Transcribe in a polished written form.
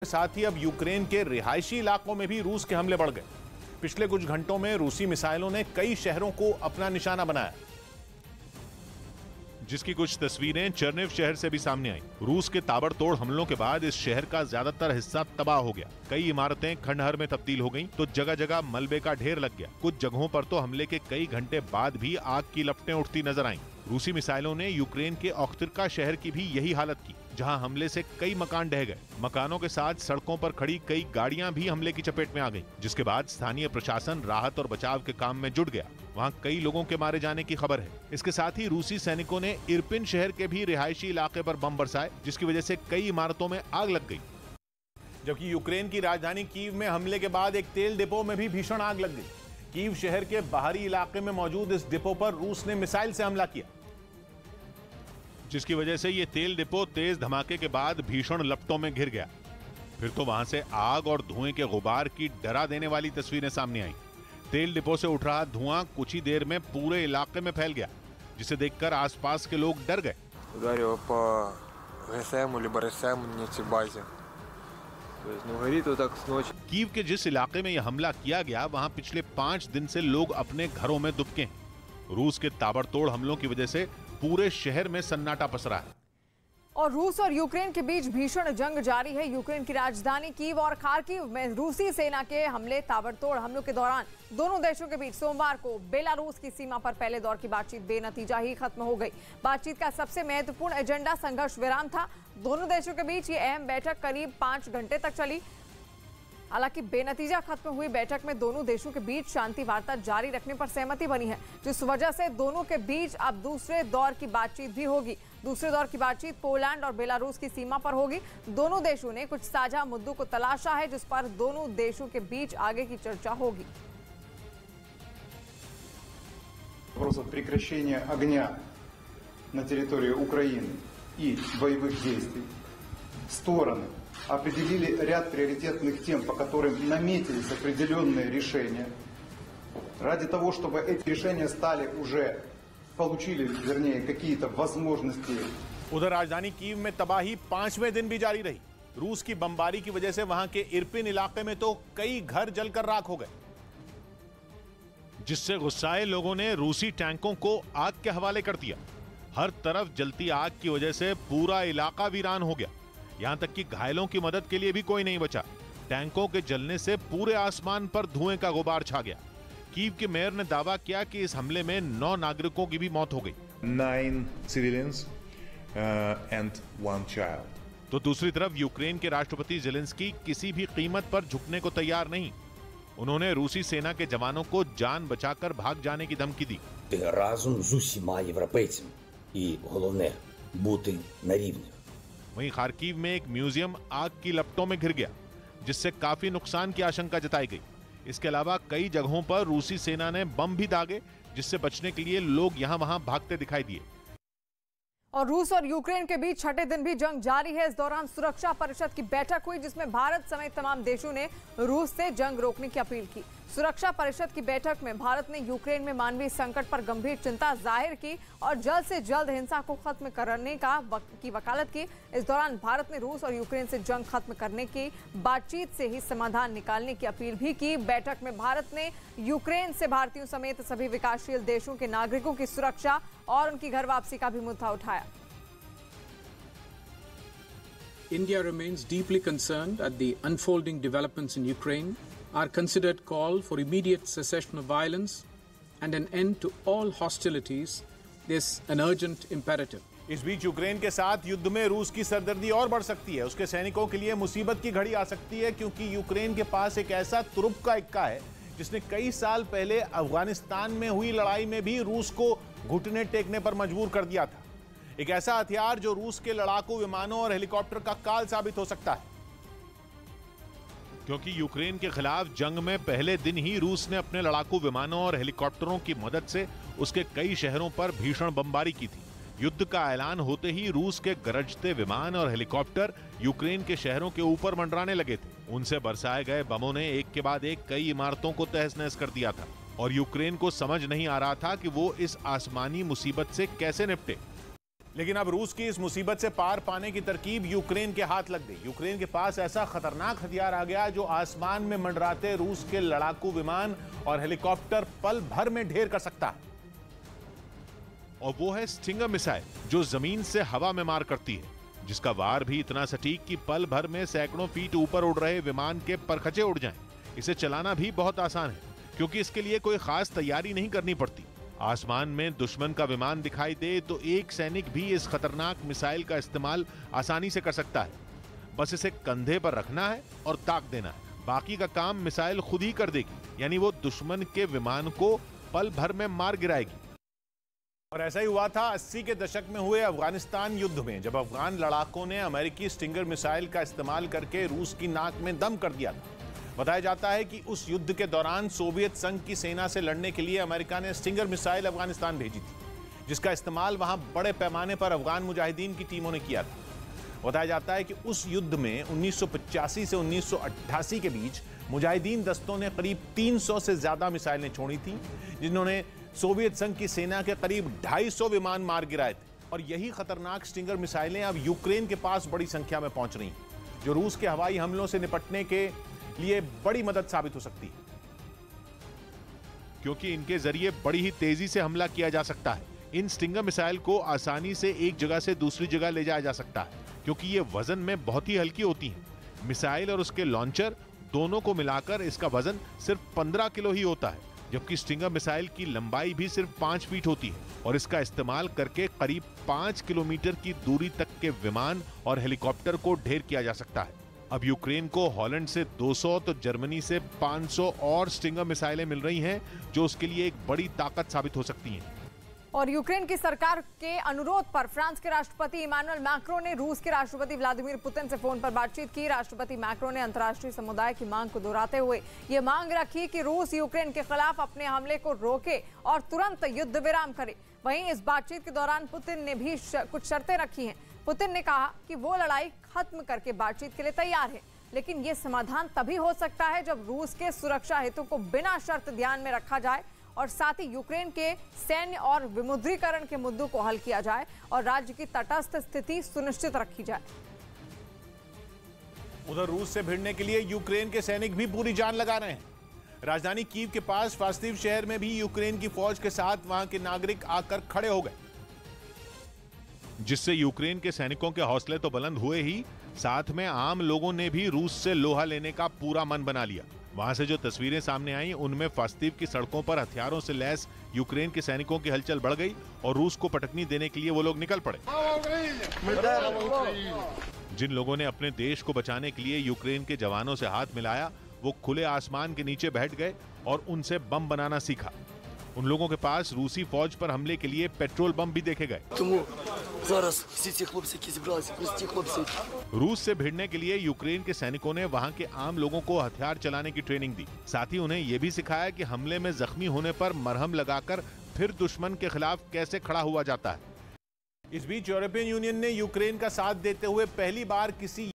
साथ ही अब यूक्रेन के रिहायशी इलाकों में भी रूस के हमले बढ़ गए। पिछले कुछ घंटों में रूसी मिसाइलों ने कई शहरों को अपना निशाना बनाया, जिसकी कुछ तस्वीरें चर्निव शहर से भी सामने आई। रूस के ताबड़तोड़ हमलों के बाद इस शहर का ज्यादातर हिस्सा तबाह हो गया। कई इमारतें खंडहर में तब्दील हो गईं, तो जगह जगह मलबे का ढेर लग गया। कुछ जगहों पर तो हमले के कई घंटे बाद भी आग की लपटें उठती नजर आईं। रूसी मिसाइलों ने यूक्रेन के ओख्तिर्का शहर की भी यही हालत की, जहां हमले से कई मकान ढह गए। मकानों के साथ सड़कों पर खड़ी कई गाड़ियां भी हमले की चपेट में आ गईं, जिसके बाद स्थानीय प्रशासन राहत और बचाव के काम में जुट गया। वहां कई लोगों के मारे जाने की खबर है। इसके साथ ही रूसी सैनिकों ने इरपिन शहर के भी रिहायशी इलाके पर बम बरसाए, जिसकी वजह से कई इमारतों में आग लग गई। जबकि यूक्रेन की राजधानी कीव में हमले के बाद एक तेल डिपो में भी भीषण आग लग गई। कीव शहर के बाहरी इलाके में मौजूद इस डिपो पर रूस ने मिसाइल से हमला किया, जिसकी वजह से ये तेल डिपो तेज धमाके के बाद भीषण लपटों में घिर गया। फिर तो वहां से आग और धुएं के गुबार की डरा देने वाली तस्वीरें सामने आई। तेल डिपो से उठ रहा धुआं कुछ ही देर में पूरे इलाके में फैल गया, जिसे देखकर आसपास के लोग डर गए। कीव के जिस इलाके में यह हमला किया गया, वहां पिछले 5 दिन से लोग अपने घरों में दुबके हैं। रूस के ताबड़तोड़ हमलों की वजह से पूरे शहर में सन्नाटा पसरा है। और रूस और यूक्रेन के बीच भीषण जंग जारी है। यूक्रेन की राजधानी कीव और खार्किव में रूसी सेना के हमले ताबड़तोड़ हमलों के दौरान दोनों देशों के बीच सोमवार को बेलारूस की सीमा पर पहले दौर की बातचीत बेनतीजा ही खत्म हो गई। बातचीत का सबसे महत्वपूर्ण एजेंडा संघर्ष विराम था। दोनों देशों के बीच ये अहम बैठक करीब 5 घंटे तक चली। हालांकि बेनतीजा खत्म हुई बैठक में दोनों देशों के बीच शांति वार्ता जारी रखने पर सहमति बनी है, जिस वजह से दोनों के बीच अब दूसरे दौर की बातचीत भी होगी। दूसरे दौर की बातचीत पोलैंड और बेलारूस की सीमा पर होगी। दोनों देशों ने कुछ साझा मुद्दों को तलाशा है, जिस पर दोनों देशों के बीच आगे की चर्चा होगी। Прекращения огня на территории Украины и боевых действий стороны определили ряд приоритетных тем, по которым наметились определенные решения. Ради того, чтобы эти решения получили, вернее, какие-то возможности. उधर राजधानी कीव में तबाही 5वें दिन भी जारी रही। रूस की बमबारी की वजह से वहां के इरपिन इलाके में तो कई घर जलकर राख हो गए, जिससे गुस्साए लोगों ने रूसी टैंकों को आग के हवाले कर दिया। हर तरफ जलती आग की वजह से पूरा इलाका वीरान हो गया। यहां तक कि घायलों की मदद के लिए भी कोई नहीं बचा। टैंकों के जलने से पूरे आसमान पर धुएं का गुबार छा गया। कीव के मेयर ने दावा किया कि इस हमले में 9 नागरिकों की भी मौत हो गई। 9 civilians and 1 child. तो दूसरी तरफ यूक्रेन के राष्ट्रपति ज़ेलेंस्की किसी भी कीमत पर झुकने को तैयार नहीं। उन्होंने रूसी सेना के जवानों को जान बचाकर भाग जाने की धमकी दी। разом з усіма європейцями і головне бути на рівні. वहीं खार्किव में एक म्यूजियम आग की लपटों में घिर गया, जिससे काफी नुकसान की आशंका जताई गई। इसके अलावा कई जगहों पर रूसी सेना ने बम भी दागे, जिससे बचने के लिए लोग यहां वहां भागते दिखाई दिए। और रूस और यूक्रेन के बीच छठे दिन भी जंग जारी है। इस दौरान सुरक्षा परिषद की बैठक हुई, जिसमें भारत समेत तमाम देशों ने रूस से जंग रोकने की अपील की। सुरक्षा परिषद की बैठक में भारत ने यूक्रेन में मानवीय संकट पर गंभीर चिंता जाहिर की और जल्द से जल्द हिंसा को खत्म करने की वकालत की। इस दौरान भारत ने रूस और यूक्रेन से जंग खत्म करने की बातचीत से ही समाधान निकालने की अपील भी की। बैठक में भारत ने यूक्रेन से भारतीयों समेत सभी विकासशील देशों के नागरिकों की सुरक्षा और उनकी घर वापसी का भी मुद्दा उठाया। India remains deeply concerned at the unfolding developments in Ukraine. Our considered call for immediate cessation of violence and an end to all hostilities is an urgent imperative. इस बीच यूक्रेन के साथ युद्ध में रूस की सरदर्दी और बढ़ सकती है। उसके सैनिकों के लिए मुसीबत की घड़ी आ सकती है, क्योंकि यूक्रेन के पास एक ऐसा तुरुप का इक्का है, जिसने कई साल पहले अफगानिस्तान में हुई लड़ाई में भी रूस को घुटने टेकने पर मजबूर कर दिया था। एक ऐसा हथियार जो रूस के लड़ाकू विमानों और हेलीकॉप्टर का काल साबित हो सकता है, क्योंकि यूक्रेन के खिलाफ जंग में पहले दिन ही रूस ने अपने लड़ाकू विमानों और हेलीकॉप्टरों की मदद से उसके कई शहरों पर भीषण बमबारी की थी। युद्ध का ऐलान होते ही रूस के गरजते विमान और हेलीकॉप्टर यूक्रेन के शहरों के ऊपर मंडराने लगे थे। उनसे बरसाए गए बमों ने एक के बाद एक कई इमारतों को तहस नहस कर दिया था, और यूक्रेन को समझ नहीं आ रहा था कि वो इस आसमानी मुसीबत से कैसे निपटे। लेकिन अब रूस की इस मुसीबत से पार पाने की तरकीब यूक्रेन के हाथ लग गई। यूक्रेन के पास ऐसा खतरनाक हथियार आ गया जो आसमान में मंडराते रूस के लड़ाकू विमान और हेलीकॉप्टर पल भर में ढेर कर सकता है। और वो है स्टिंगर मिसाइल, जो जमीन से हवा में मार करती है, जिसका वार भी इतना सटीक कि पल भर में सैकड़ों फीट ऊपर उड़ रहे विमान के परखचे उड़ जाएं। इसे चलाना भी बहुत आसान है, क्योंकि इसके लिए कोई खास तैयारी नहीं करनी पड़ती। आसमान में दुश्मन का विमान दिखाई दे तो एक सैनिक भी इस खतरनाक मिसाइल का इस्तेमाल आसानी से कर सकता है। बस इसे कंधे पर रखना है और ताक देना है। बाकी का काम मिसाइल खुद ही कर देगी, यानी वो दुश्मन के विमान को पल भर में मार गिराएगी। और ऐसा ही हुआ था 80 के दशक में हुए अफगानिस्तान युद्ध में, जब अफगान लड़ाकों ने अमेरिकी स्टिंगर मिसाइल का इस्तेमाल करके रूस की नाक में दम कर दिया था। बताया जाता है कि उस युद्ध के दौरान सोवियत संघ की सेना से लड़ने के लिए अमेरिका ने स्टिंगर मिसाइल अफगानिस्तान भेजी थी, जिसका इस्तेमाल वहां बड़े पैमाने पर अफगान मुजाहिदीन की टीमों ने किया था। बताया जाता है कि उस युद्ध में 1985 से 1988 के बीच मुजाहिदीन दस्तों ने करीब 300 से ज्यादा मिसाइलें छोड़ी थी, जिन्होंने सोवियत संघ की सेना के करीब 250 विमान मार गिराए थे। और यही खतरनाक स्टिंगर मिसाइलें अब यूक्रेन के पास बड़ी संख्या में पहुंच रही हैं, जो रूस के हवाई हमलों से निपटने के लिए बड़ी मदद साबित हो सकती है, क्योंकि इनके जरिए बड़ी ही तेजी से हमला किया जा सकता है। इन स्टिंगर मिसाइल को आसानी से एक जगह से दूसरी जगह ले जाया जा सकता है, क्योंकि ये वजन में बहुत ही हल्की होती हैं। मिसाइल और उसके लॉन्चर दोनों को मिलाकर इसका वजन सिर्फ 15 किलो ही होता है, जबकि स्टिंगर मिसाइल की लंबाई भी सिर्फ 5 फीट होती है और इसका इस्तेमाल करके करीब 5 किलोमीटर की दूरी तक के विमान और हेलीकॉप्टर को ढेर किया जा सकता है। अब यूक्रेन को हॉलैंड से 200 तो जर्मनी से 500 और स्टिंगर मिसाइलें मिल रही हैं, जो उसके लिए एक बड़ी ताकत साबित हो सकती हैं। और यूक्रेन की सरकार के अनुरोध पर फ्रांस के राष्ट्रपति इमानुएल मैक्रों ने रूस के राष्ट्रपति व्लादिमीर पुतिन से फोन पर बातचीत की। राष्ट्रपति मैक्रों ने अंतर्राष्ट्रीय समुदाय की मांग को दोहराते हुए ये मांग रखी कि रूस यूक्रेन के खिलाफ अपने हमले को रोके और तुरंत युद्ध विराम करे। वहीं इस बातचीत के दौरान पुतिन ने भी कुछ शर्तें रखी हैं। पुतिन ने कहा कि वो लड़ाई खत्म करके बातचीत के लिए तैयार है, लेकिन ये समाधान तभी हो सकता है जब रूस के सुरक्षा हितों को बिना शर्त ध्यान में रखा जाए और साथ ही यूक्रेन के सैन्य और विमुद्रीकरण के मुद्दों को हल किया जाए और राज्य की तटस्थ स्थिति सुनिश्चित रखी जाए। उधर रूस से भिड़ने के लिए यूक्रेन के सैनिक भी पूरी जान लगा रहे हैं। राजधानी कीव के पास फास्तिव शहर में भी यूक्रेन की फौज के साथ वहां के नागरिक आकर खड़े हो गए, जिससे यूक्रेन के सैनिकों के हौसले तो बुलंद हुए ही, साथ में आम लोगों ने भी रूस से लोहा लेने का पूरा मन बना लिया। वहां से जो तस्वीरें सामने आई, उनमें फास्तिव की सड़कों पर हथियारों से लैस यूक्रेन के सैनिकों की हलचल बढ़ गई और रूस को पटकनी देने के लिए वो लोग निकल पड़े। जिन लोगों ने अपने देश को बचाने के लिए यूक्रेन के जवानों से हाथ मिलाया, वो खुले आसमान के नीचे बैठ गए और उनसे बम बनाना सीखा। उन लोगों के पास रूसी फौज पर हमले के लिए पेट्रोल बम भी देखे गए। रूस से भिड़ने के लिए यूक्रेन के सैनिकों ने वहां के आम लोगों को हथियार चलाने की ट्रेनिंग दी। साथ ही उन्हें यह भी सिखाया कि हमले में जख्मी होने पर मरहम लगाकर फिर दुश्मन के खिलाफ कैसे खड़ा हुआ जाता है। इस बीच यूरोपियन यूनियन ने यूक्रेन का साथ देते हुए पहली बार किसी